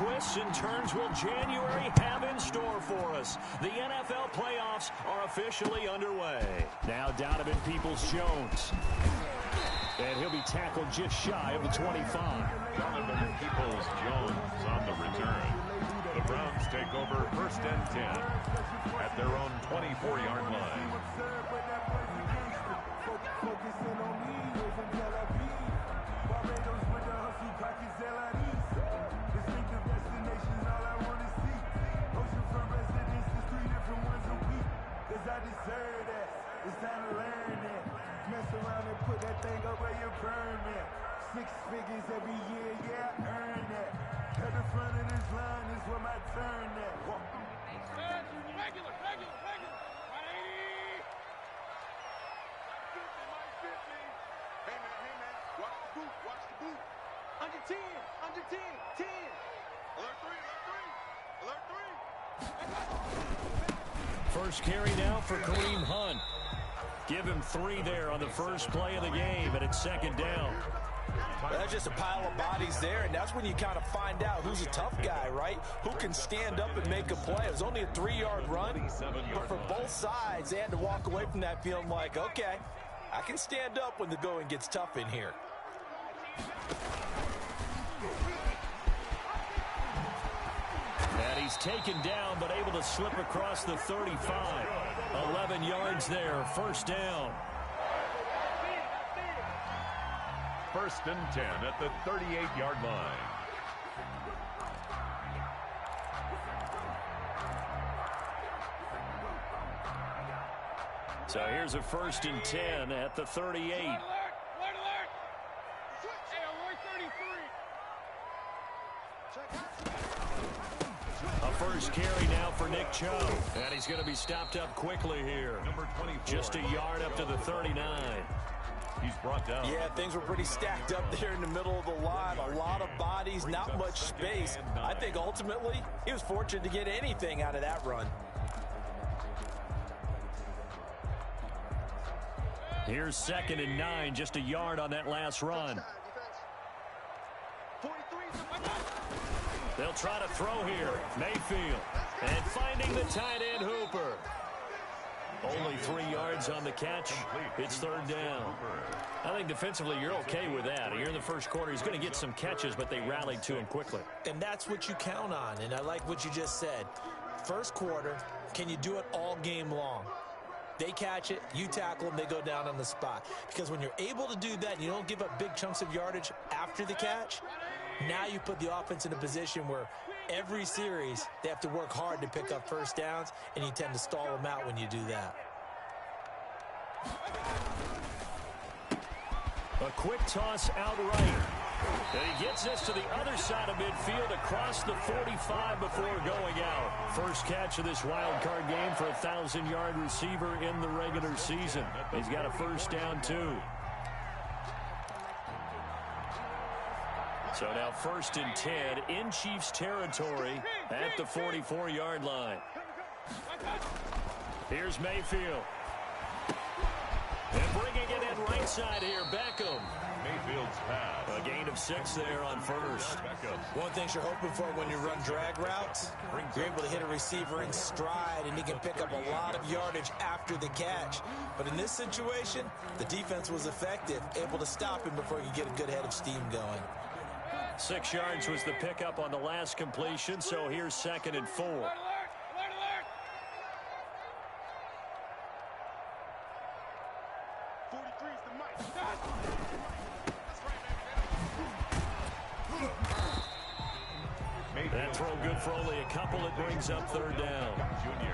twists and turns will January have in store for us? The NFL playoffs are officially underway. Now Donovan Peoples-Jones. And he'll be tackled just shy of the 25. Donovan Peoples-Jones on the return. The Browns take over 1st and 10 at their own 24-yard line. It's time to learn that. Mess around and put that thing up where you burn that. 6 figures every year, yeah, I earn that. At the front of this line is where my turn at. Regular. 180. Hey man, watch the boot. Under 10, 10. Alert 3. First carry now for Kareem Hunt. Give him 3 there on the first play of the game, and it's 2nd down. Well, that's just a pile of bodies there, and that's when you kind of find out who's a tough guy, right? Who can stand up and make a play. It was only a 3-yard run, but for both sides, they had to walk away from that feeling like, okay, I can stand up when the going gets tough in here. And he's taken down, but able to slip across the 35. 11 yards there, 1st down. 1st and 10 at the 38-yard line. So here's a 1st and 10 at the 38. A first carry now for Nick Chubb. And he's going to be stopped up quickly here. Number 24. Just a yard up to the 39. He's brought down. Yeah, things were pretty stacked up there in the middle of the line. A lot of bodies, not much space. I think ultimately he was fortunate to get anything out of that run. Here's 2nd and 9, just a yard on that last run. They'll try to throw here. Mayfield. And finding the tight end Hooper. Only 3 yards on the catch. It's 3rd down. I think defensively you're okay with that. Here in the first quarter, he's going to get some catches, but they rallied to him quickly. And that's what you count on, and I like what you just said. First quarter, can you do it all game long? They catch it, you tackle them, they go down on the spot. Because when you're able to do that and you don't give up big chunks of yardage after the catch, now you put the offense in a position where every series they have to work hard to pick up 1st downs, and you tend to stall them out when you do that. A quick toss out right. And he gets us to the other side of midfield across the 45 before going out. First catch of this wild card game for a 1,000-yard receiver in the regular season. He's got a 1st down, too. So now 1st and 10 in Chiefs territory at the 44-yard line. Here's Mayfield. And bringing it in right side here, Beckham. Mayfield's pass. A gain of 6 there on first. One thing you're hoping for when you run drag routes, you're able to hit a receiver in stride, and he can pick up a lot of yardage after the catch. But in this situation, the defense was effective, able to stop him before you get a good head of steam going. 6 yards was the pickup on the last completion, so here's 2nd and 4. That throw good for only a couple. It brings up 3rd down.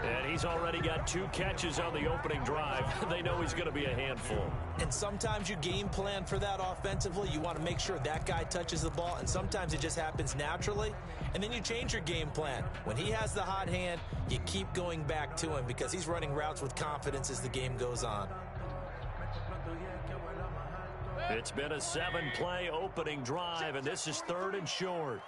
And he's already got 2 catches on the opening drive. They know he's going to be a handful. And sometimes you game plan for that offensively. You want to make sure that guy touches the ball, and sometimes it just happens naturally. And then you change your game plan. When he has the hot hand, you keep going back to him because he's running routes with confidence as the game goes on. It's been a 7-play opening drive, and this is 3rd and short.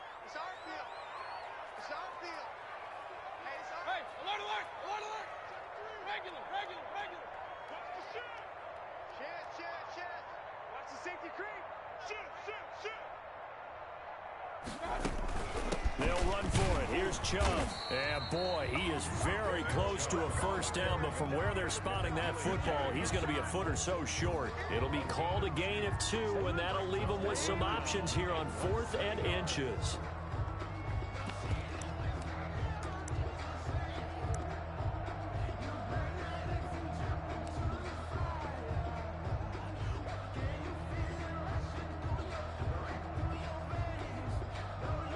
They'll run Chubb. And boy, he is very close to a first down, but from where they're spotting that football, he's going to be a foot or so short. It'll be called a gain of 2, and that'll leave him with some options here on 4th and inches.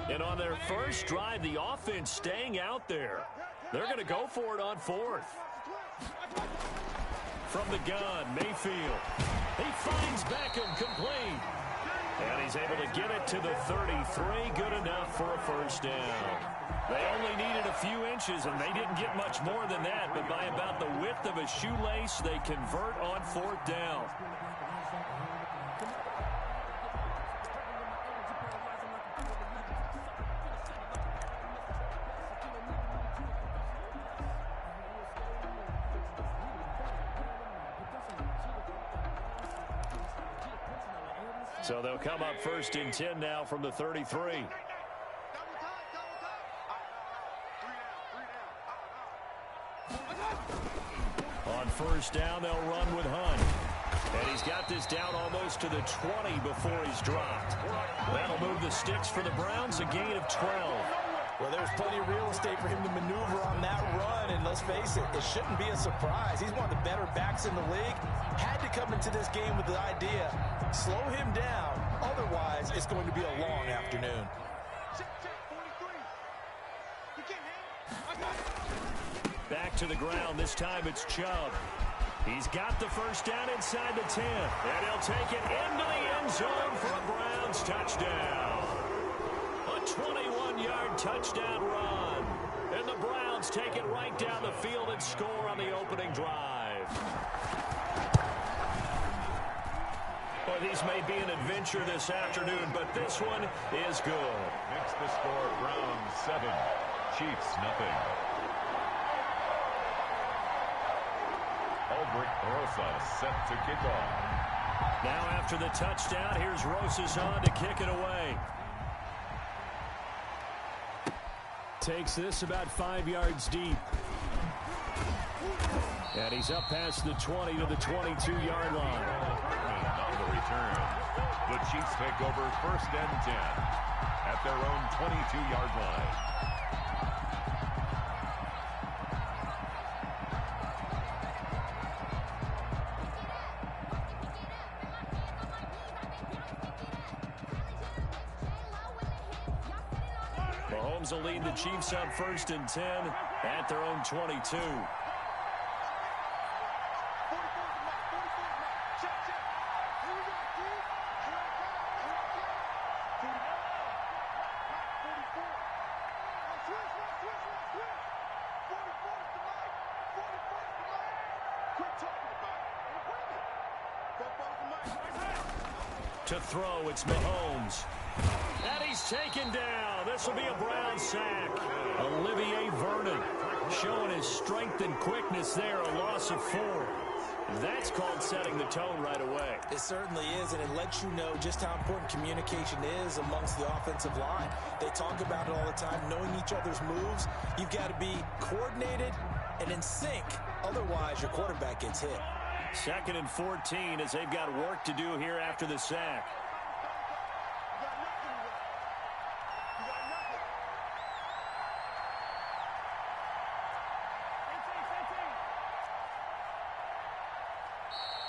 And on their first drive, the offense staying out there. They're going to go for it on 4th. From the gun, Mayfield. He finds Beckham complete. And he's able to get it to the 33. Good enough for a first down. They only needed a few inches, and they didn't get much more than that. But by about the width of a shoelace, they convert on 4th down. So they'll come up 1st and 10 now from the 33. On 1st down, they'll run with Hunt. And he's got this down almost to the 20 before he's dropped. That'll move the sticks for the Browns, a gain of 12. Well, there's plenty of real estate for him to maneuver on that run, and let's face it, it shouldn't be a surprise. He's one of the better backs in the league. Had to come into this game with the idea, slow him down, otherwise it's going to be a long afternoon. Back to the ground, this time it's Chubb. He's got the first down inside the 10, and he'll take it into the end zone for a Browns touchdown. A 21-yard touchdown run. And the Browns take it right down the field and score on the opening drive. Well, these may be an adventure this afternoon, but this one is good. Makes the score Browns 7, Chiefs nothing. Aldrich Rosas set to kick off. Now after the touchdown, here's Rosas on to kick it away. Takes this about 5 yards deep. And he's up past the 20 to the 22-yard line. On the return, the Chiefs take over 1st and 10 at their own 22-yard line. Mahomes will lead the Chiefs up 1st and 10 at their own 22. To throw, it's Mahomes. And he's taken down. This will be a Brown sack. Olivier Vernon showing his strength and quickness there, a loss of 4. That's called setting the tone right away. It certainly is, and it lets you know just how important communication is amongst the offensive line. They talk about it all the time, knowing each other's moves. You've got to be coordinated and in sync. Otherwise, your quarterback gets hit. 2nd and 14 as they've got work to do here after the sack.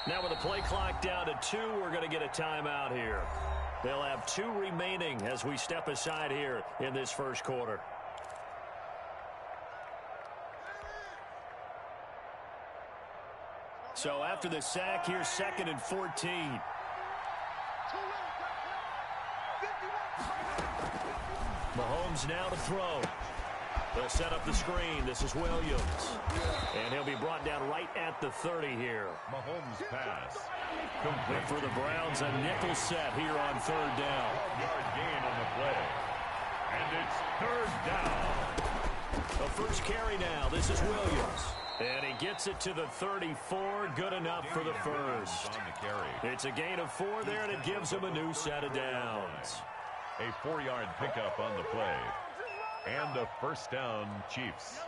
Now with the play clock down to 2, we're going to get a timeout here. They'll have 2 remaining as we step aside here in this first quarter. So after the sack, here's 2nd and 14. Mahomes now to throw. They'll set up the screen. This is Williams. And he'll be brought down right at the 30 here. Mahomes pass. Complete for the Browns, a nickel set here on 3rd down. Yard gain on the play. And it's 3rd down. The first carry now. This is Williams. And he gets it to the 34. Good enough for the first. It's a gain of 4 there, and it gives him a new set of downs. A 4-yard pickup on the play. And And a first down, Chiefs.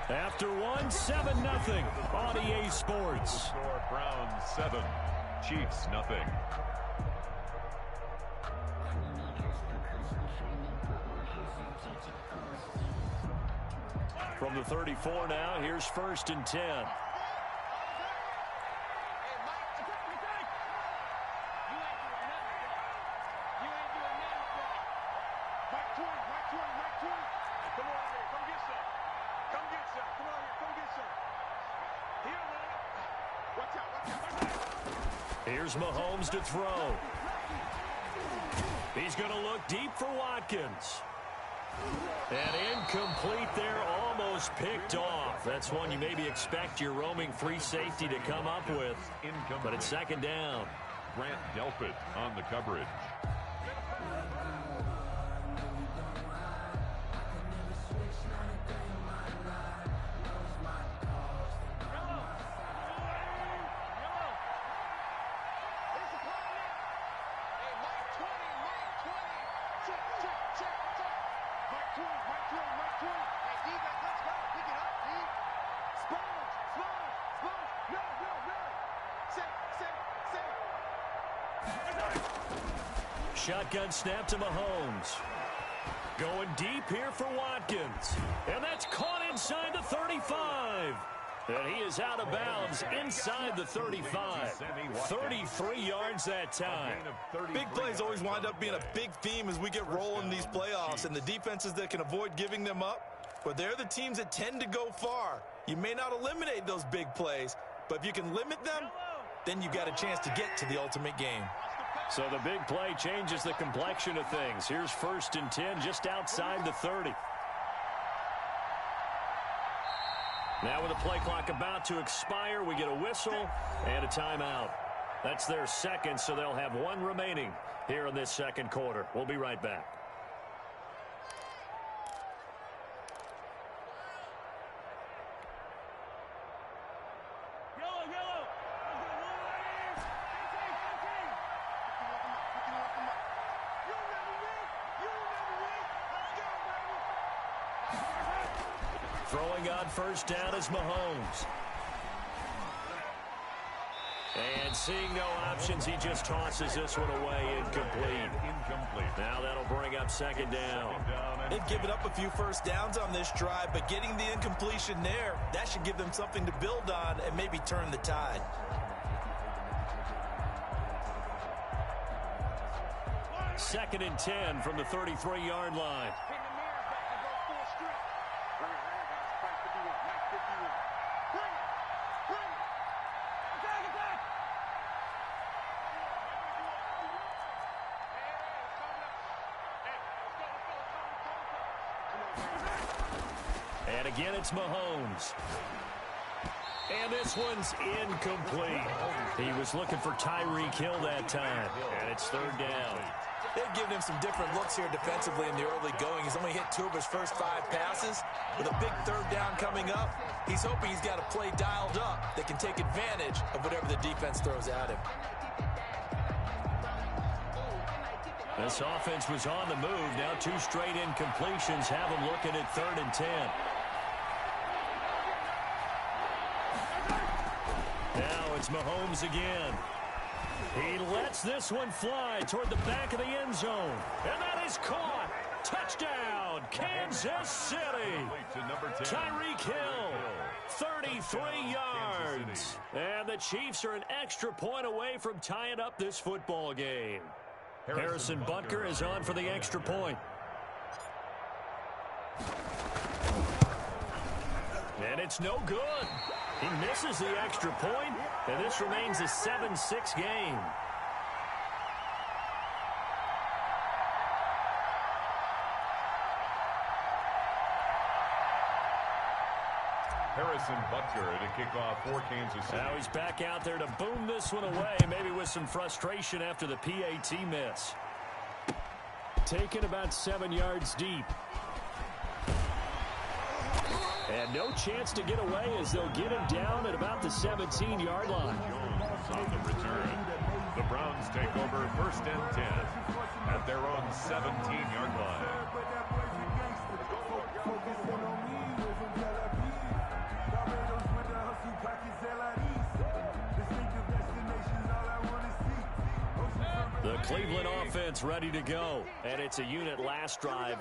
After one, 7-0 on EA Sports. Score Browns 7, Chiefs 0. From the 34 now, here's 1st and 10. Here's Mahomes to throw. He's going to look deep for Watkins. And incomplete there, almost picked off. That's one you maybe expect your roaming free safety to come up with. But it's 2nd down. Grant Delpit on the coverage. Shotgun snap to Mahomes. Going deep here for Watkins. And that's caught inside the 35. And he is out of bounds inside the 35. 33 yards that time. Big plays always wind up being a big theme as we get rolling in these playoffs. And the defenses that can avoid giving them up, but they're the teams that tend to go far. You may not eliminate those big plays, but if you can limit them, then you got a chance to get to the ultimate game. So the big play changes the complexion of things. Here's 1st and 10 just outside the 30. Now with the play clock about to expire, we get a whistle and a timeout. That's their second, so they'll have one remaining here in this 2nd quarter. We'll be right back. Throwing on 1st down is Mahomes. And seeing no options, he just tosses this one away, incomplete. Now that'll bring up 2nd down. They've given up a few first downs on this drive, but getting the incompletion there, that should give them something to build on and maybe turn the tide. Second and 10 from the 33-yard line. And again, it's Mahomes. And this one's incomplete. He was looking for Tyreek Hill that time. And it's 3rd down. They've given him some different looks here defensively in the early going. He's only hit 2 of his first 5 passes. With a big 3rd down coming up, he's hoping he's got a play dialed up that can take advantage of whatever the defense throws at him. This offense was on the move. Now 2 straight incompletions have him looking at 3rd and 10. Now it's Mahomes again. He lets this one fly toward the back of the end zone. And that is caught. Touchdown, Kansas City. Tyreek Hill, 33 yards. And the Chiefs are an extra point away from tying up this football game. Harrison Butker is on for the extra point. And it's no good. He misses the extra point, and this remains a 7-6 game. Harrison Butker to kick off for Kansas City. Now he's back out there to boom this one away, maybe with some frustration after the PAT miss. Taken about 7 yards deep. And no chance to get away as they'll get him down at about the 17-yard line. first and 10 at their own 17-yard line. The Cleveland offense ready to go. And it's a unit last drive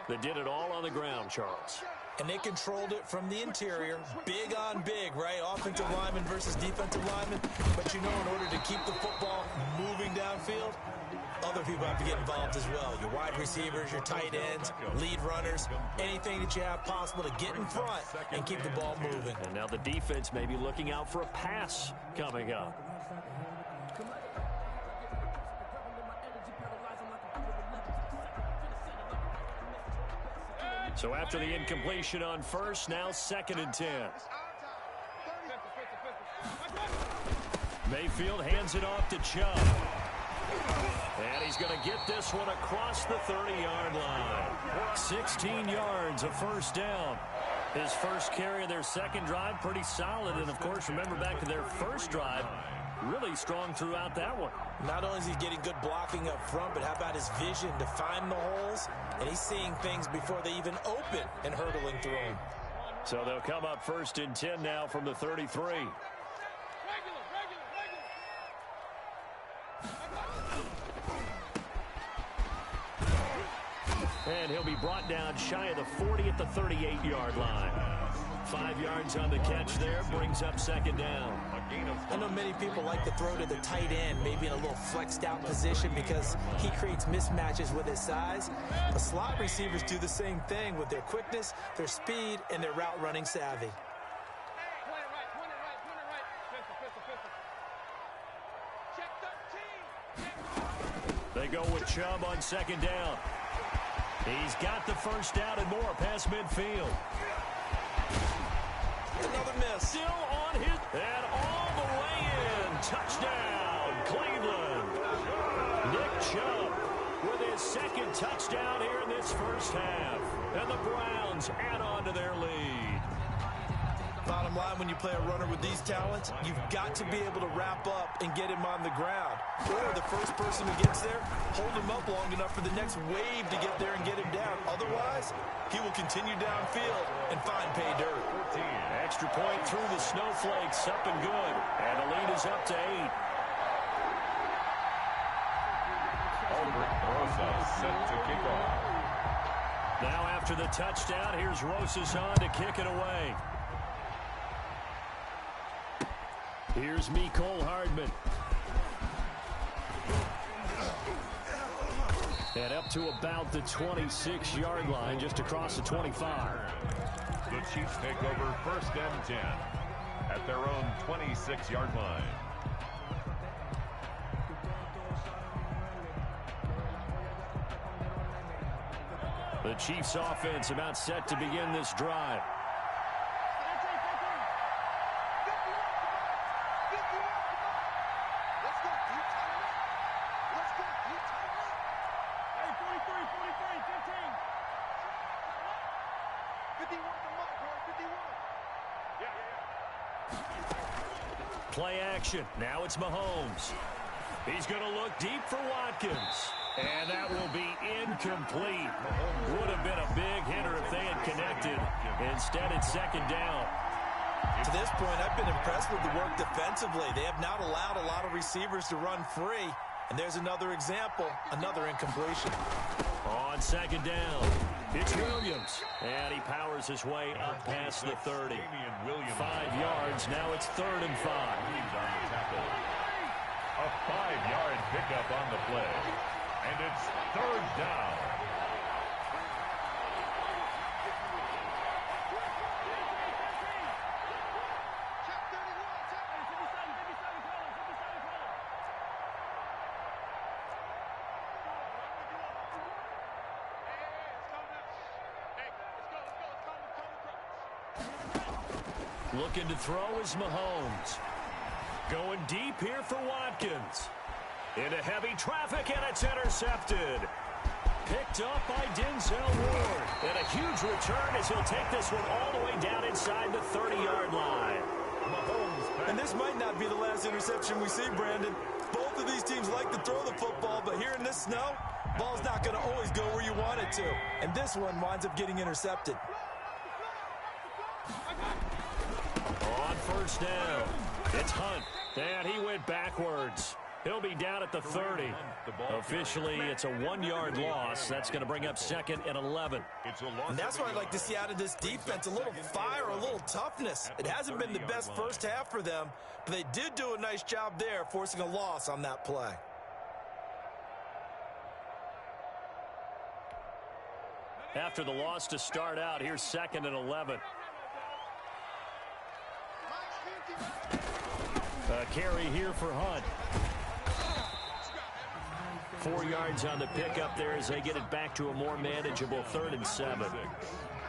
that did it all on the ground, Charles. And they controlled it from the interior. Big on big, right? Offensive lineman versus defensive lineman. But you know, in order to keep the football moving downfield, other people have to get involved as well. Your wide receivers, your tight ends, lead runners, anything that you have possible to get in front and keep the ball moving. And now the defense may be looking out for a pass coming up. So after the incompletion on first, now 2nd and 10. Mayfield hands it off to Chubb. And he's going to get this one across the 30-yard line. 16 yards, a first down. His first carry of their second drive, pretty solid. And, of course, remember back to their first drive, really strong throughout that one. Not only is he getting good blocking up front, but how about his vision to find the holes? And he's seeing things before they even open and hurdling through them. So they'll come up 1st and 10 now from the 33. And he'll be brought down shy of the 40 at the 38-yard line. 5 yards on the catch there, brings up 2nd down. I know many people like to throw to the tight end, maybe in a little flexed out position because he creates mismatches with his size. The slot receivers do the same thing with their quickness, their speed, and their route running savvy. They go with Chubb on 2nd down. He's got the first down and more past midfield. Another miss. Still on his, and all the way in. Touchdown, Cleveland. Nick Chubb with his 2nd touchdown here in this first half. And the Browns add on to their lead. Bottom line, when you play a runner with these talents, you've got to be able to wrap up and get him on the ground. Or the first person who gets there, hold him up long enough for the next wave to get there and get him down. Otherwise, he will continue downfield and find pay dirt. Extra point through the snowflakes, up and good. And the lead is up to 8. Albert Rosa set to kick off. Now after the touchdown, here's Rosas on to kick it away. Here's Mecole Hardman. And up to about the 26-yard line, just across the 25. The Chiefs take over 1st and 10 at their own 26-yard line. The Chiefs offense about set to begin this drive. Play action. Now it's Mahomes. He's going to look deep for Watkins. And that will be incomplete. Would have been a big hitter if they had connected. Instead, it's 2nd down. To this point, I've been impressed with the work defensively. They have not allowed a lot of receivers to run free. And there's another example, another incompletion. On 2nd down, it's Williams. And he powers his way up past the 30. 5 yards, now it's 3rd and 5. A 5-yard pickup on the play. And it's 3rd down. Looking to throw is Mahomes. Going deep here for Watkins. Into heavy traffic, and it's intercepted. Picked up by Denzel Ward. And a huge return as he'll take this one all the way down inside the 30-yard line. And this might not be the last interception we see, Brandon. Both Both of these teams like to throw the football, but here in this snow, ball's not going to always go where you want it to. And this one winds up getting intercepted. On first down, it's Hunt. And he went backwards. He'll be down at the 30. Officially, it's a 1-yard loss. That's going to bring up 2nd and 11. And that's what I'd like to see out of this defense, a little fire, a little toughness. It hasn't been the best first half for them, but they did do a nice job there, forcing a loss on that play. After the loss to start out, here's 2nd and 11. A carry here for Hunt. 4 yards on the pickup there as they get it back to a more manageable 3rd and 7.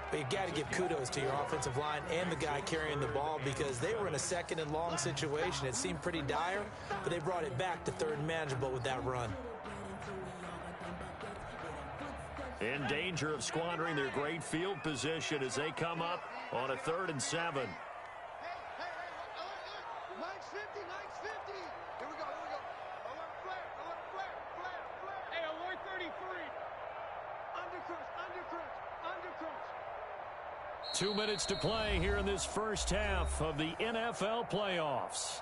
But you got to give kudos to your offensive line and the guy carrying the ball because they were in a 2nd and long situation. It seemed pretty dire, but they brought it back to 3rd and manageable with that run. In danger of squandering their great field position as they come up on a 3rd and 7. Here we go. Alert flare. Hey, alert 33. Undercrunch. 2 minutes to play here in this first half of the NFL playoffs.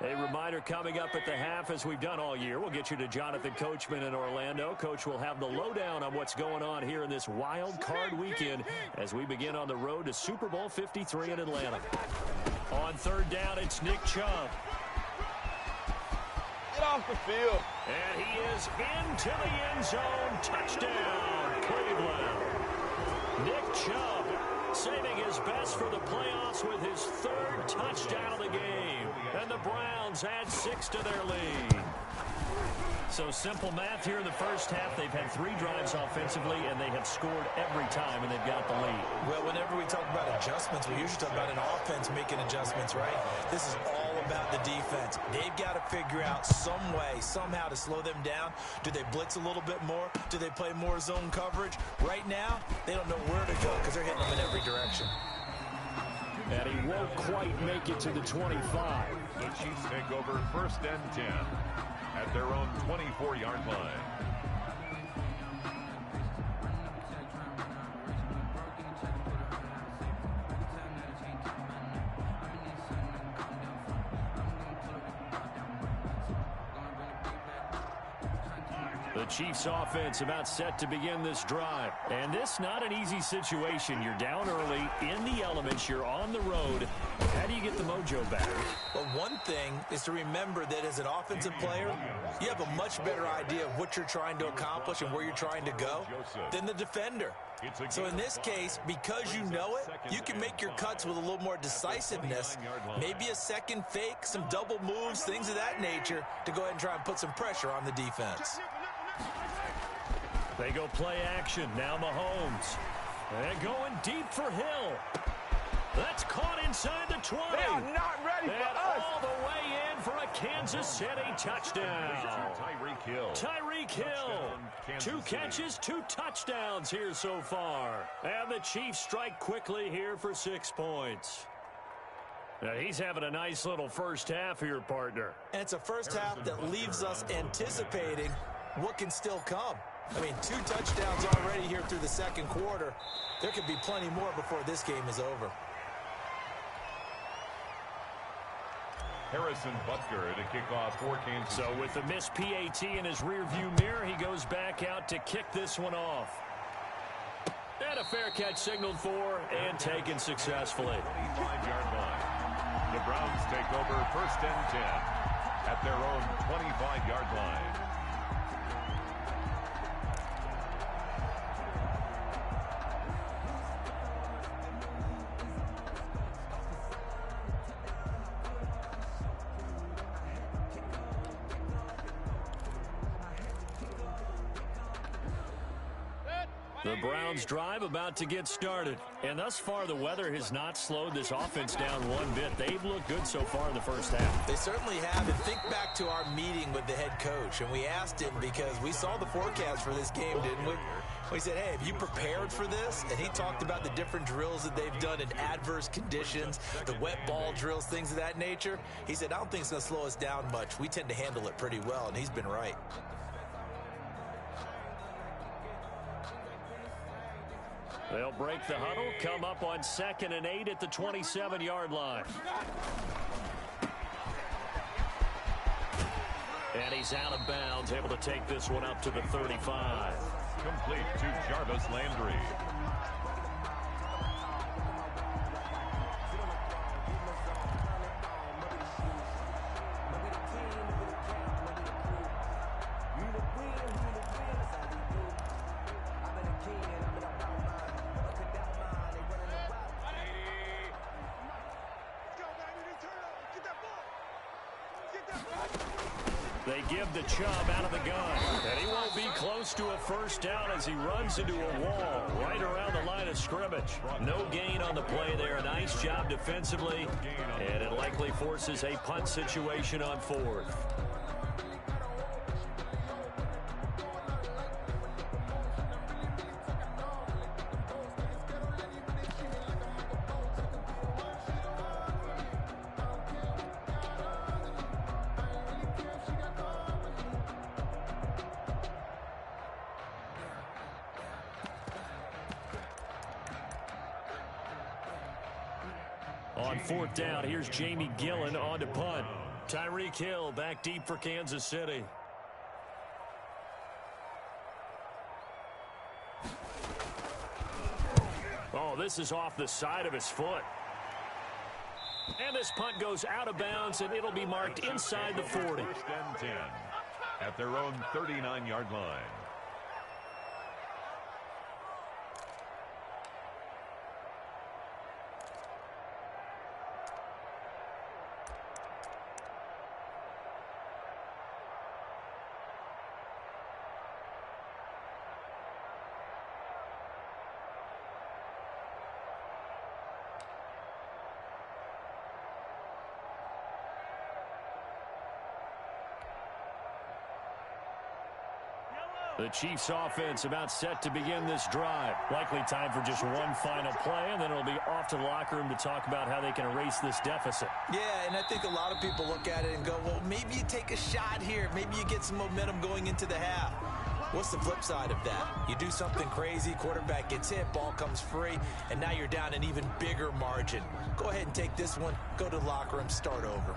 A reminder coming up at the half, as we've done all year. We'll get you to Jonathan Coachman in Orlando. Coach will have the lowdown on what's going on here in this wild card weekend as we begin on the road to Super Bowl 53 in Atlanta. On 3rd down, it's Nick Chubb. Get off the field. And he is into the end zone. Touchdown, Cleveland. Nick Chubb saving his best for the playoffs with his 3rd touchdown of the game. And the Browns add 6 to their lead. So simple math here in the first half. They've had 3 drives offensively, and they have scored every time, and they've got the lead. Well, whenever we talk about adjustments, we usually talk about an offense making adjustments, right? This is all about the defense. They've got to figure out some way, somehow to slow them down. Do they blitz a little bit more? Do they play more zone coverage? Right now, they don't know where to go because they're hitting them in every direction. And he won't quite make it to the 25. The Chiefs take over 1st and 10 at their own 24-yard line. The Chiefs offense about set to begin this drive. And this not an easy situation. You're down early, in the elements, you're on the road. How do you get the mojo back? Well, one thing is to remember that as an offensive player, you have a much better idea of what you're trying to accomplish and where you're trying to go than the defender. So in this case, because you know it, you can make your cuts with a little more decisiveness, maybe a second fake, some double moves, things of that nature, to go ahead and try and put some pressure on the defense. They go play action. Now Mahomes. And going deep for Hill. That's caught inside the 20. They are not ready for us. All the way in for a Kansas City touchdown. Tyreek Hill. Tyreek Hill. 2 catches, 2 touchdowns here so far. And the Chiefs strike quickly here for 6 points. Now he's having a nice little first half here, partner. And it's a first half that leaves us anticipating what can still come. I mean, 2 touchdowns already here through the second quarter. There could be plenty more before this game is over. Harrison Butker to kick off for Kansas. So with the missed PAT in his rearview mirror, he goes back out to kick this one off. And a fair catch signaled for and taken successfully. 25-yard line. The Browns take over 1st and 10 at their own 25-yard line. The Browns drive about to get started. And thus far, the weather has not slowed this offense down one bit. They've looked good so far in the first half. They certainly have. And think back to our meeting with the head coach. And we asked him because we saw the forecast for this game, didn't we? We said, hey, have you prepared for this? And he talked about the different drills that they've done in adverse conditions, the wet ball drills, things of that nature. He said, I don't think it's going to slow us down much. We tend to handle it pretty well, and he's been right. They'll break the huddle, come up on 2nd and 8 at the 27-yard line. And he's out of bounds, able to take this one up to the 35. Complete to Jarvis Landry. They give the Chubb out of the gun. And he won't be close to a first down as he runs into a wall right around the line of scrimmage. No gain on the play there. A nice job defensively. And it likely forces a punt situation on 4th. On 4th down, here's Jamie Gillen on to punt. Tyreek Hill back deep for Kansas City. Oh, this is off the side of his foot. And this punt goes out of bounds, and it'll be marked inside the 40. 1st and 10 at their own 39-yard line. The Chiefs offense about set to begin this drive. Likely time for just one final play, and then it'll be off to the locker room to talk about how they can erase this deficit. Yeah, and I think a lot of people look at it and go, well, maybe you take a shot here. Maybe you get some momentum going into the half. What's the flip side of that? You do something crazy, quarterback gets hit, ball comes free, and now you're down an even bigger margin. Go ahead and take this one, go to the locker room, start over.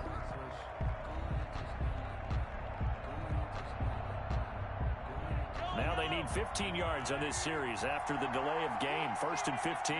Now they need 15 yards on this series after the delay of game. 1st and 15.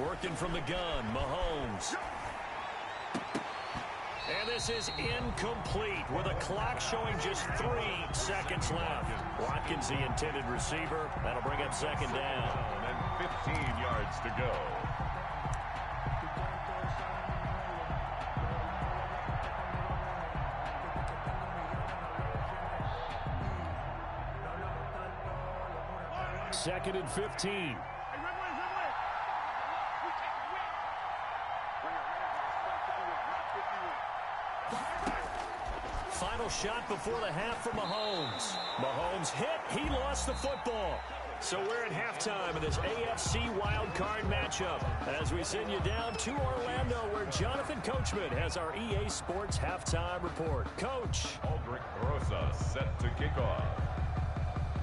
Working from the gun, Mahomes. And this is incomplete with a clock showing just 3 seconds left. Watkins, the intended receiver. That'll bring up 2nd down. And 15 yards to go. Second and 15. Final shot before the half for Mahomes. Mahomes hit. He lost the football. So we're at halftime of this AFC wildcard matchup as we send you down to Orlando where Jonathan Coachman has our EA Sports halftime report. Coach. Aldrich Rosa set to kick off.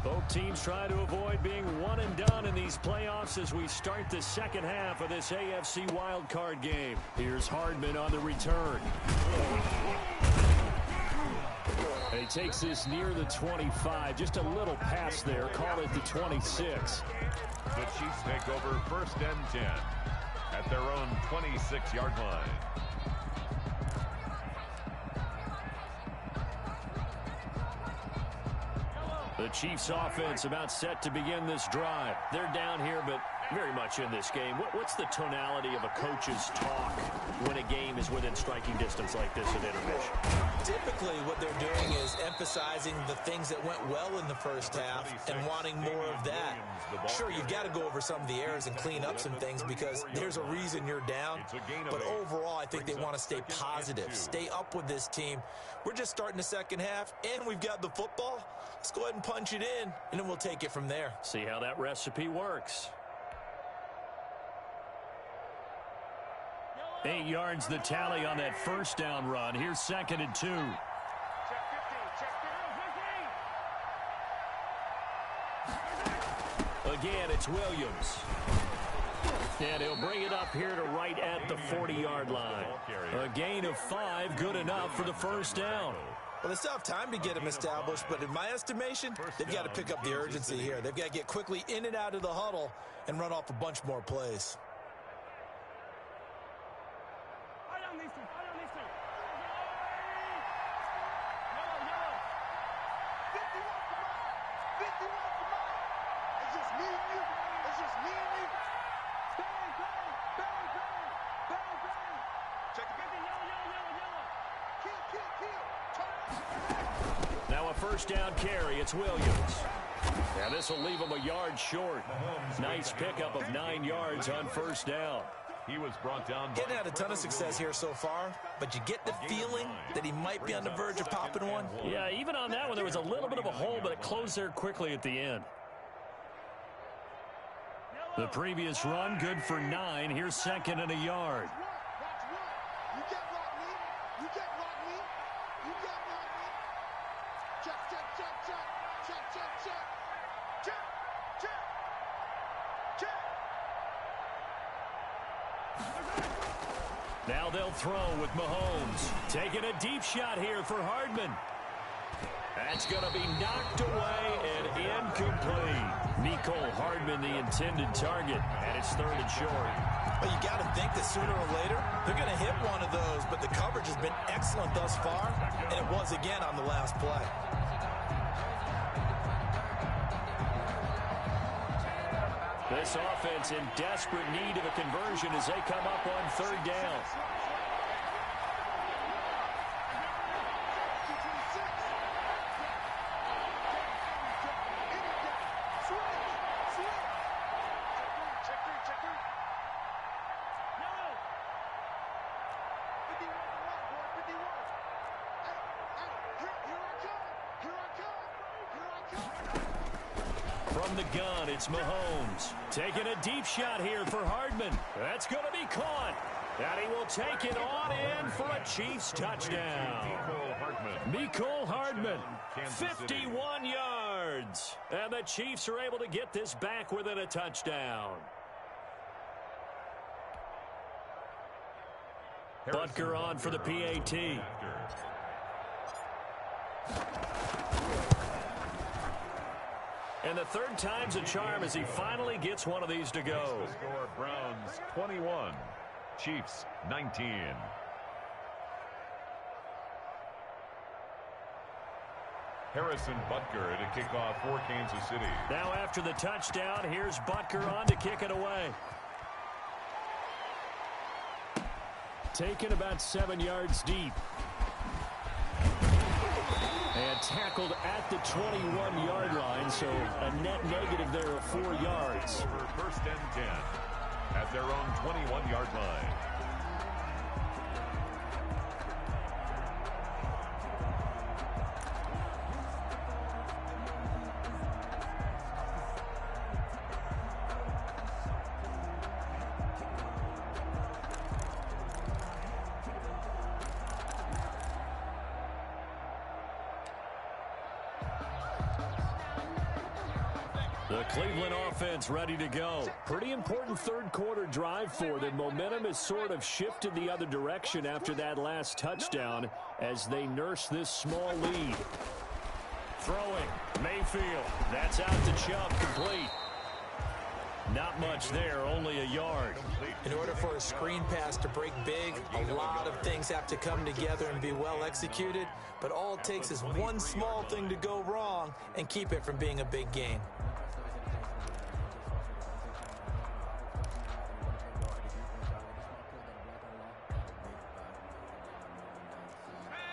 Both teams try to avoid being one and done in these playoffs as we start the second half of this AFC wildcard game. Here's Hardman on the return. And he takes this near the 25. Just a little pass there. Call it the 26. The Chiefs take over 1st and 10 at their own 26-yard line. The Chiefs offense about set to begin this drive. They're down here, but very much in this game. What's the tonality of a coach's talk when a game is within striking distance like this at intermission? Typically, what they're doing is emphasizing the things that went well in the first half and wanting more of that. Sure, you've got to go over some of the errors and clean up some things because there's a reason you're down. But overall, I think they want to stay positive, stay up with this team. We're just starting the second half, and we've got the football. Let's go ahead and punch it in, and then we'll take it from there. See how that recipe works. 8 yards the tally on that first down run. Here's 2nd and 2. Check 15, check 15. Again, it's Williams. And he'll bring it up here to right at the 40-yard line. A gain of 5, good enough for the first down. Well, they still have time to get them established, but in my estimation, they've got to pick up the urgency here. They've got to get quickly in and out of the huddle and run off a bunch more plays. Now a first down carry. It's Williams. Now this will leave him a yard short. Nice pickup of 9 yards on first down. He was brought down. Getting had a ton of success here so far, but you get the feeling that he might be on the verge of popping one. Yeah, even on that one, there was a little bit of a hole, but it closed there quickly at the end. The previous run, good for 9. Here's 2nd and a yard. Now they'll throw with Mahomes. Taking a deep shot here for Hardman. That's going to be knocked away and incomplete. Mecole Hardman, the intended target, and it's 3rd and short. Well, you got to think that sooner or later they're going to hit one of those, but the coverage has been excellent thus far, and it was again on the last play. This offense in desperate need of a conversion as they come up on 3rd down. From the gun, it's Mahomes. Taking a deep shot here for Hardman. That's going to be caught. And he will take it on in for a Chiefs touchdown. Mecole Hardman, 51 yards. And the Chiefs are able to get this back within a touchdown. Butker on for the PAT. And the 3rd time's a charm as he finally gets one of these to go. The score, Browns 21, Chiefs 19. Harrison Butker to kick off for Kansas City. Now after the touchdown, here's Butker on to kick it away. Taken about 7 yards deep. And tackled at the 21-yard line, so a net negative there of 4 yards. For 1st and 10 at their own 21-yard line. The Cleveland offense ready to go. Pretty important 3rd quarter drive for them. Momentum has sort of shifted the other direction after that last touchdown as they nurse this small lead. Throwing, Mayfield. That's out to Chubb, complete. Not much there, only a yard. In order for a screen pass to break big, a lot of things have to come together and be well executed. But all it takes is one small thing to go wrong, long and keep it from being a big gain.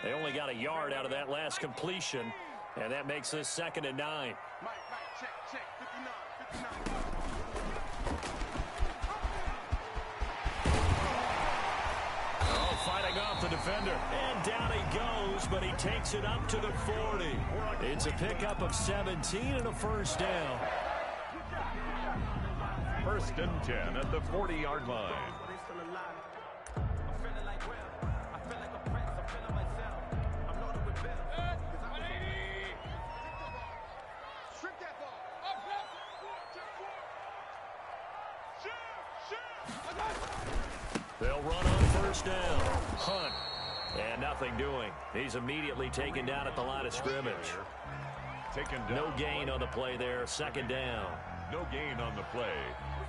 They only got a yard out of that last completion, and that makes this 2nd and 9. Mike, check, 59. Oh, fighting off the defender. And down he goes, but he takes it up to the 40. It's a pickup of 17 and a first down. 1st and 10 at the 40-yard line. They'll run on first down. Hunt. And nothing doing. He's immediately taken down at the line of scrimmage. Taken down. No gain on the play there. 2nd down. No gain on the play.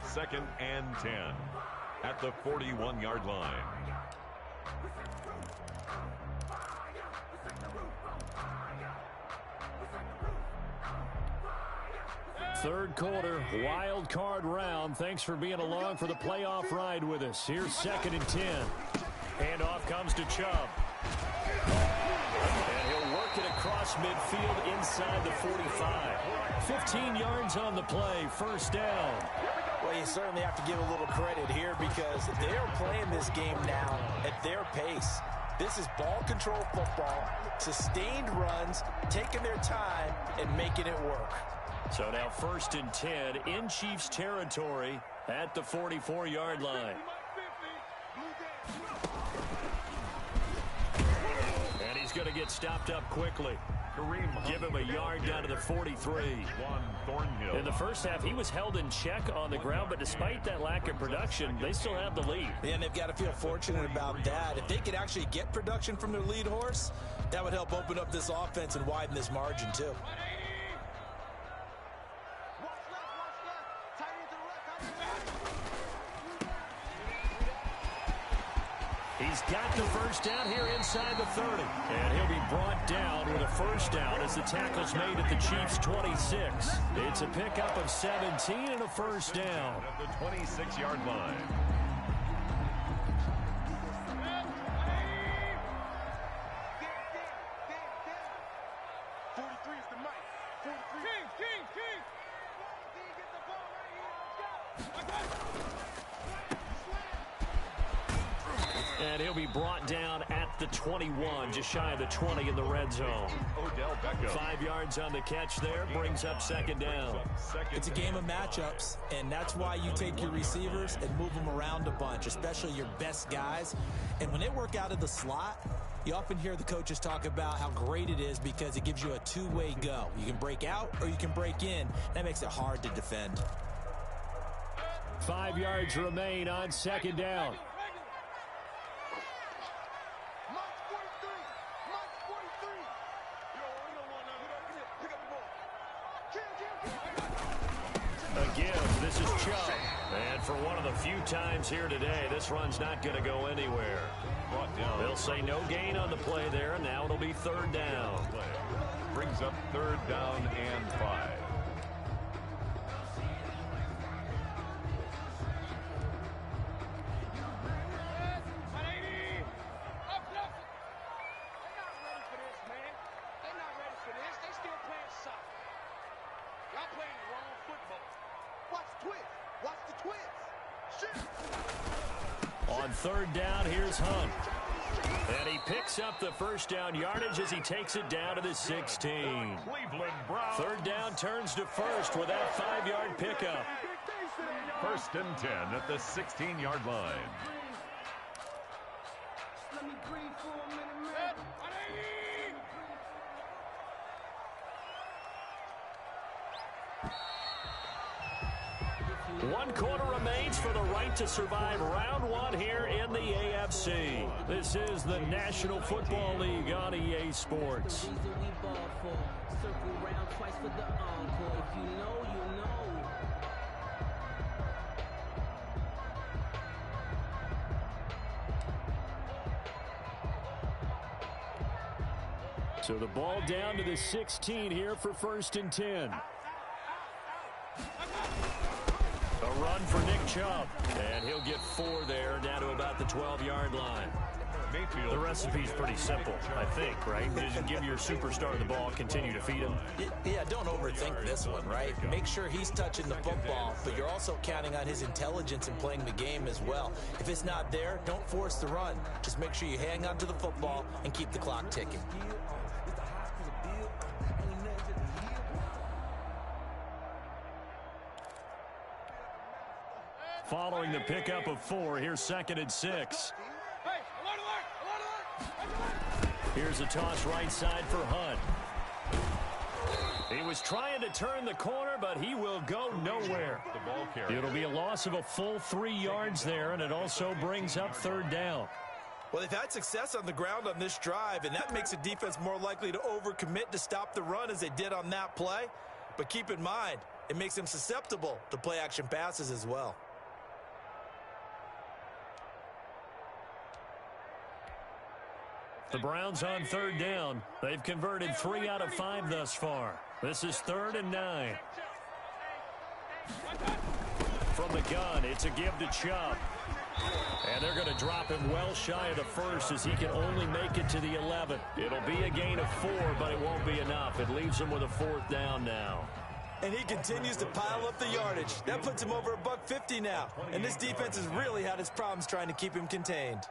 2nd and 10 at the 41-yard line. Third quarter, wild card round. Thanks for being along for the playoff ride with us. Here's 2nd and 10. Handoff comes to Chubb. And he'll work it across midfield inside the 45. 15 yards on the play, first down. Well, you certainly have to give a little credit here because they're playing this game now at their pace. This is ball control football, sustained runs, taking their time, and making it work. So now 1st and 10 in Chiefs territory at the 44-yard line. And he's going to get stopped up quickly. Give him a yard down to the 43. In the first half, he was held in check on the ground, but despite that lack of production, they still have the lead. And they've got to feel fortunate about that. If they could actually get production from their lead horse, that would help open up this offense and widen this margin too. He's got the first down here inside the 30. And he'll be brought down with a first down as the tackle's made at the Chiefs' 26. It's a pickup of 17 and a first down. At the 26-yard line. And he'll be brought down at the 21, just shy of the 20 in the red zone. Odell Beckham. 5 yards on the catch there, brings up 2nd down. It's a game of matchups, and that's why you take your receivers and move them around a bunch, especially your best guys. And when they work out of the slot, you often hear the coaches talk about how great it is because it gives you a two-way go. You can break out or you can break in. That makes it hard to defend. 5 yards remain on 2nd down. Again, this is Chubb. And for one of the few times here today, this run's not going to go anywhere. They'll say no gain on the play there, and now it'll be 3rd down. Brings up 3rd down and 5. On 3rd down, here's Hunt. And he picks up the first down yardage as he takes it down to the 16. 3rd down turns to 1st with that 5-yard pickup. 1st and 10 at the 16-yard line. One quarter remains for the right to survive round 1 here in the AFC. This is the National Football League on EA Sports. So the ball down to the 16 here for 1st and 10. A run for Nick Chubb. And he'll get 4 there, down to about the 12-yard line. The recipe's pretty simple, I think, right? Just give your superstar the ball, continue to feed him. Yeah, don't overthink this one, right? Make sure he's touching the football, but you're also counting on his intelligence in playing the game as well. If it's not there, don't force the run. Just make sure you hang on to the football and keep the clock ticking. Following the pickup of 4, here's 2nd and 6. Here's a toss right side for Hunt. He was trying to turn the corner, but he will go nowhere. It'll be a loss of a full 3 yards there, and it also brings up 3rd down. Well, they've had success on the ground on this drive, and that makes the defense more likely to overcommit to stop the run as they did on that play. But keep in mind, it makes them susceptible to play-action passes as well. The Browns on 3rd down. They've converted 3 out of 5 thus far. This is 3rd and 9. From the gun, it's a give to Chubb. And they're going to drop him well shy of the 1st as he can only make it to the 11. It'll be a gain of 4, but it won't be enough. It leaves him with a 4th down now. And he continues to pile up the yardage. That puts him over $150 now. And this defense has really had its problems trying to keep him contained.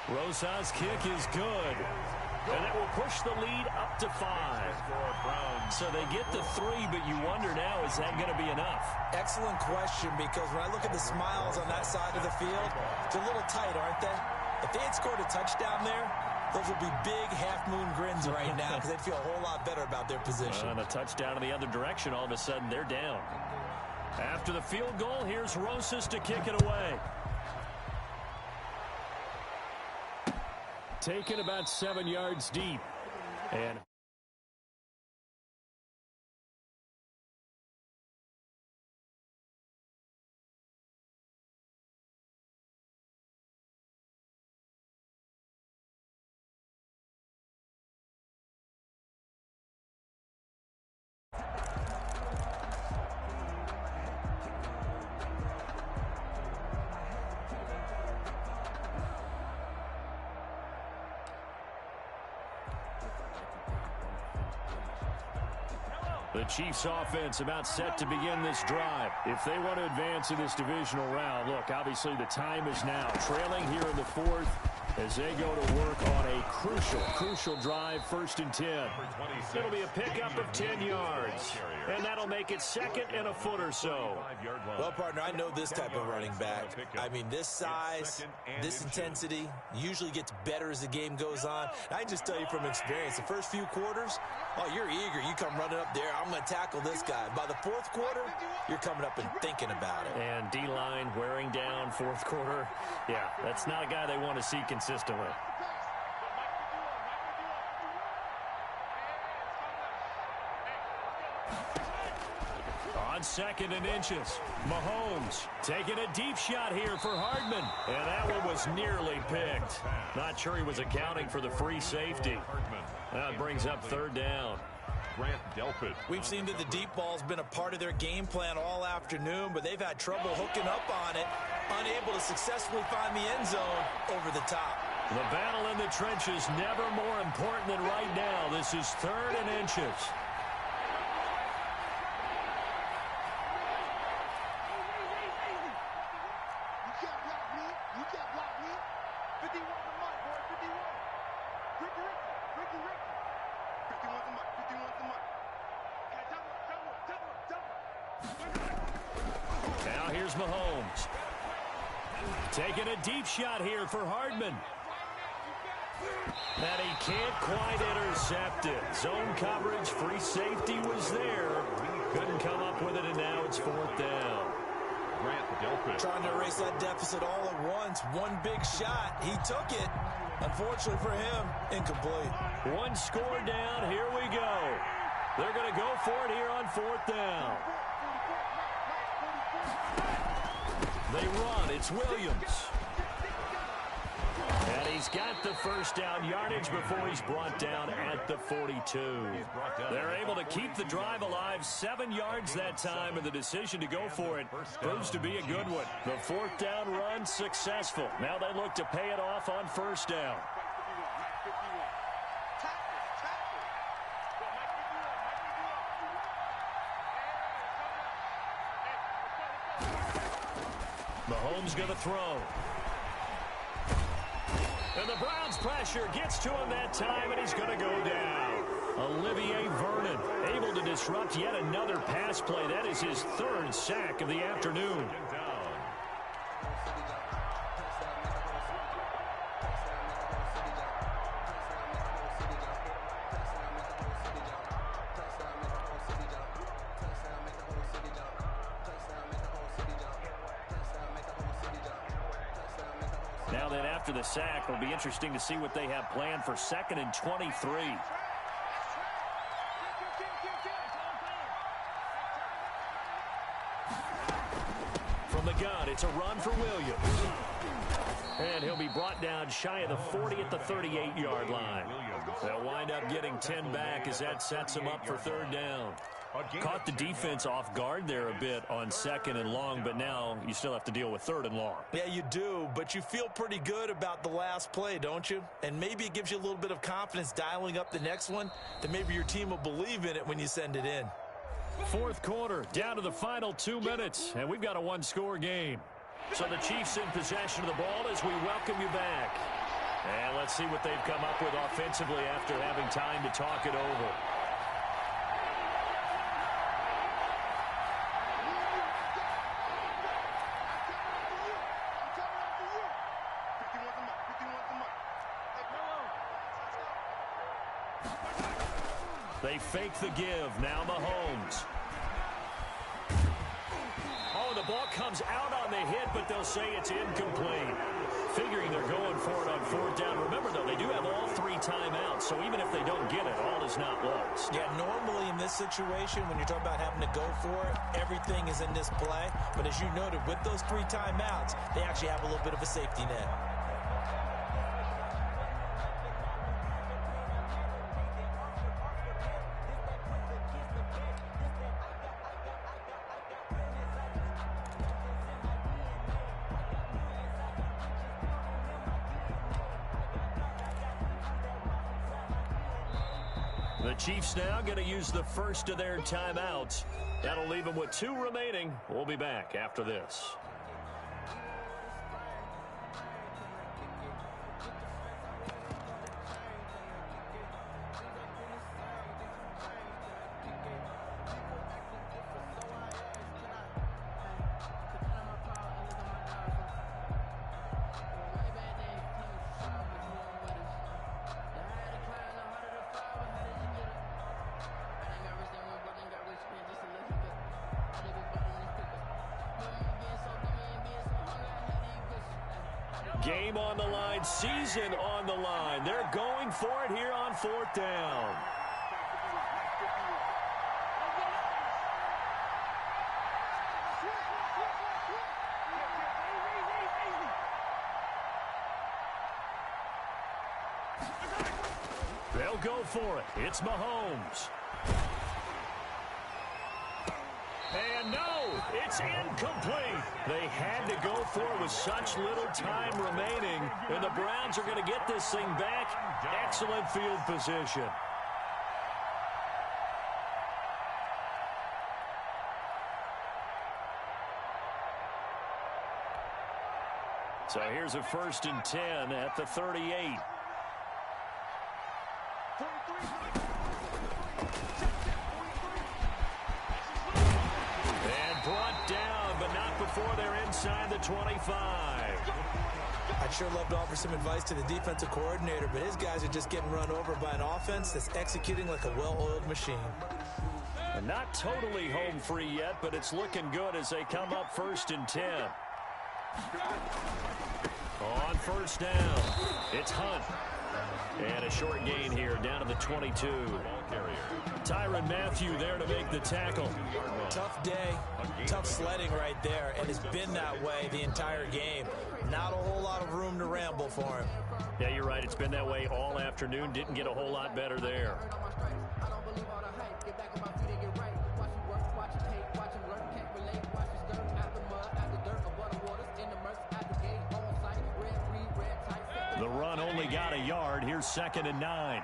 Rosa's kick is good. And it will push the lead up to 5. So they get the 3, but you wonder now, is that going to be enough? Excellent question, because when I look at the smiles on that side of the field, they're a little tight, aren't they? If they had scored a touchdown there, those would be big half-moon grins right now because they'd feel a whole lot better about their position. And a touchdown in the other direction, all of a sudden they're down. After the field goal, here's Rosas to kick it away. Taken about 7 yards deep. And the Chiefs offense about set to begin this drive. If they want to advance in this divisional round, look, obviously the time is now. Trailing here in the 4th as they go to work on a crucial drive, 1st and 10. It'll be a pickup of 10 yards, and that'll make it 2nd and a foot or so. Well, partner, I know this type of running back. I mean, this size, this intensity usually gets better as the game goes on. I can just tell you from experience, the first few quarters, oh, you're eager. You come running up there, I'm going to tackle this guy. By the 4th quarter, you're coming up and thinking about it. And D-line wearing down 4th quarter. Yeah, that's not a guy they want to see consistently. On 2nd and inches, Mahomes taking a deep shot here for Hardman. And that one was nearly picked. Not sure he was accounting for the free safety. That brings up 3rd down. We've seen that the deep ball's been a part of their game plan all afternoon, but they've had trouble hooking up on it, unable to successfully find the end zone over the top. The battle in the trenches never more important than right now. This is 3rd and inches. Now here's Mahomes. Taking a deep shot here for Hardman. And he can't quite intercept it. Zone coverage, free safety was there. Couldn't come up with it, and now it's 4th down. Grant Delpit. Trying to erase that deficit all at once. One big shot. He took it. Unfortunately for him, incomplete. One score down. Here we go. They're going to go for it here on 4th down. They run. It's Williams. And he's got the first down yardage before he's brought down at the 42. They're able to keep the drive alive, 7 yards that time, and the decision to go for it proves to be a good one. The 4th down run successful. Now they look to pay it off on 1st down. Mahomes going to throw. And the Browns' pressure gets to him that time, and he's going to go down. Olivier Vernon able to disrupt yet another pass play. That is his 3rd sack of the afternoon. Now then, after the sack, it'll be interesting to see what they have planned for 2nd and 23. From the gun, it's a run for Williams. And he'll be brought down shy of the 40 at the 38-yard line. They'll wind up getting 10 back as that sets them up for 3rd down. Caught the defense off guard there a bit on 2nd and long, but now you still have to deal with 3rd and long. Yeah, you do, but you feel pretty good about the last play, don't you? And maybe it gives you a little bit of confidence dialing up the next one, that maybe your team will believe in it when you send it in. 4th quarter, down to the final 2 minutes, and we've got a 1-score game. So the Chiefs in possession of the ball as we welcome you back. And let's see what they've come up with offensively after having time to talk it over. They fake the give. Now Mahomes. Oh, the ball comes out on the hit, but they'll say it's incomplete. Figuring they're going for it on 4th down. Remember, though, they do have all 3 timeouts, so even if they don't get it, all is not lost. Yeah, normally in this situation, when you're talking about having to go for it, everything is in this play. But as you noted, with those 3 timeouts, they actually have a little bit of a safety net. The Chiefs now going to use the first of their timeouts. That'll leave them with 2 remaining. We'll be back after this. Game on the line, season on the line. They're going for it here on 4th down. They'll go for it. It's Mahomes. And no, it's incomplete. They had to go for it with such little time remaining. And the Browns are going to get this thing back. Excellent field position. So here's a 1st and 10 at the 38. Brought down, but not before they're inside the 25. I'd sure love to offer some advice to the defensive coordinator, but his guys are just getting run over by an offense that's executing like a well-oiled machine. Not totally home free yet, but it's looking good as they come up 1st and 10. On 1st down, it's Hunt. And a short gain here, down to the 22. Tyrann Mathieu there to make the tackle. Tough day, tough sledding right there, and it's been that way the entire game. Not a whole lot of room to ramble for him. Yeah, you're right. It's been that way all afternoon. Didn't get a whole lot better there. The run only got a yard. Here's 2nd and 9.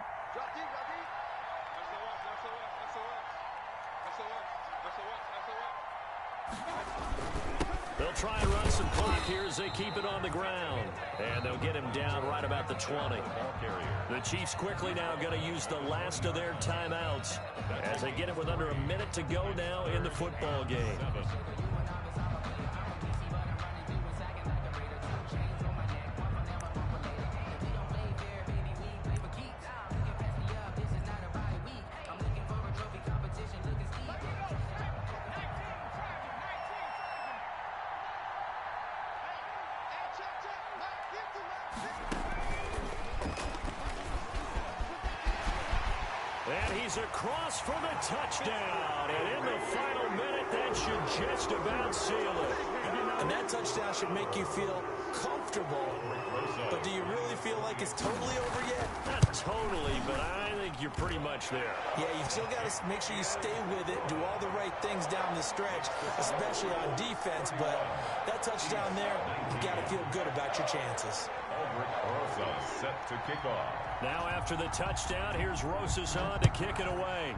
They'll try and run some clock here as they keep it on the ground. And they'll get him down right about the 20. The Chiefs quickly now going to use the last of their timeouts as they get it with under a minute to go now in the football game. And he's across for the touchdown. And in the final minute, that should just about seal it. And that touchdown should make you feel comfortable. But do you really feel like it's totally over yet? Not totally, but I think you're pretty much there. Yeah, you've still got to make sure you stay with it, do all the right things down the stretch, especially on defense. But that touchdown there, you got to feel good about your chances. Set to kick off. Now after the touchdown, here's Rosas on to kick it away.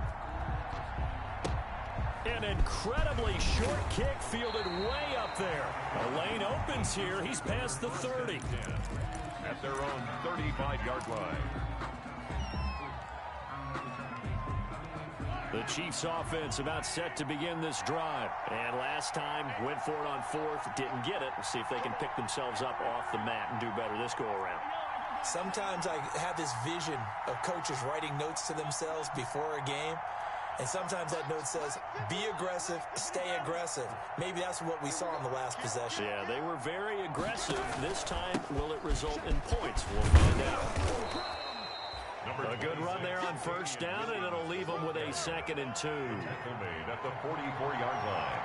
An incredibly short kick fielded way up there. A lane opens here. He's past the 30. At their own 35-yard line. The Chiefs offense about set to begin this drive. And last time went for it on 4th, didn't get it. We'll see if they can pick themselves up off the mat and do better this go around. Sometimes I have this vision of coaches writing notes to themselves before a game. And sometimes that note says, be aggressive, stay aggressive. Maybe that's what we saw in the last possession. Yeah, they were very aggressive. This time, will it result in points? We'll find out. A good run there on 1st down, and it'll leave them with a 2nd and 2. Made at the 44-yard line.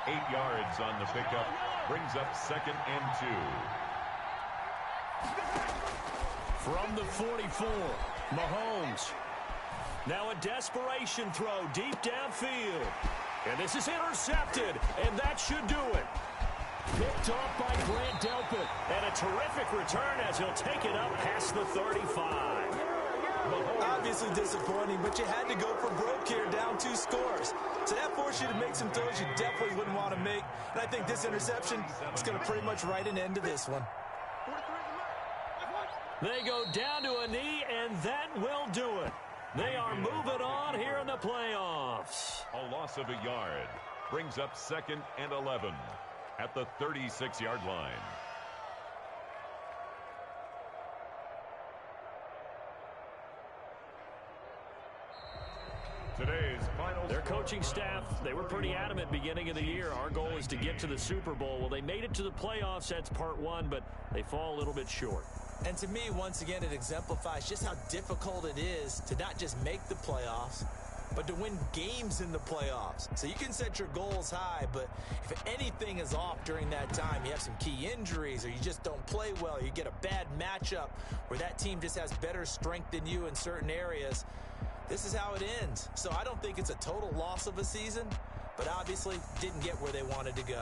8 yards on the pickup. Brings up 2nd and 2. From the 44, Mahomes. Now a desperation throw deep downfield. And this is intercepted, and that should do it. Picked off by Grant Delpit. And a terrific return as he'll take it up past the 35. Obviously disappointing, but you had to go for broke here, down 2 scores. So that forced you to make some throws you definitely wouldn't want to make. And I think this interception is going to pretty much write an end to this one. They go down to a knee, and that will do it. They are moving on here in the playoffs. A loss of a yard. Brings up 2nd and 11 at the 36-yard line. Today's final. Their coaching staff, they were pretty adamant beginning of the year. Our goal is to get to the Super Bowl. Well, they made it to the playoffs. That's part 1, but they fall a little bit short. And to me, once again, it exemplifies just how difficult it is to not just make the playoffs, but to win games in the playoffs. So you can set your goals high, but if anything is off during that time, you have some key injuries or you just don't play well, you get a bad matchup where that team just has better strength than you in certain areas, this is how it ends. So I don't think it's a total loss of a season, but obviously didn't get where they wanted to go.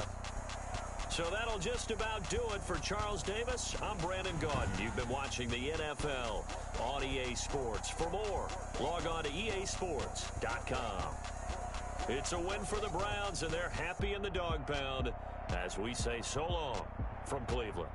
So that'll just about do it for Charles Davis. I'm Brandon Gaudin. You've been watching the NFL on EA Sports. For more, log on to easports.com. It's a win for the Browns, and they're happy in the dog pound as we say so long from Cleveland.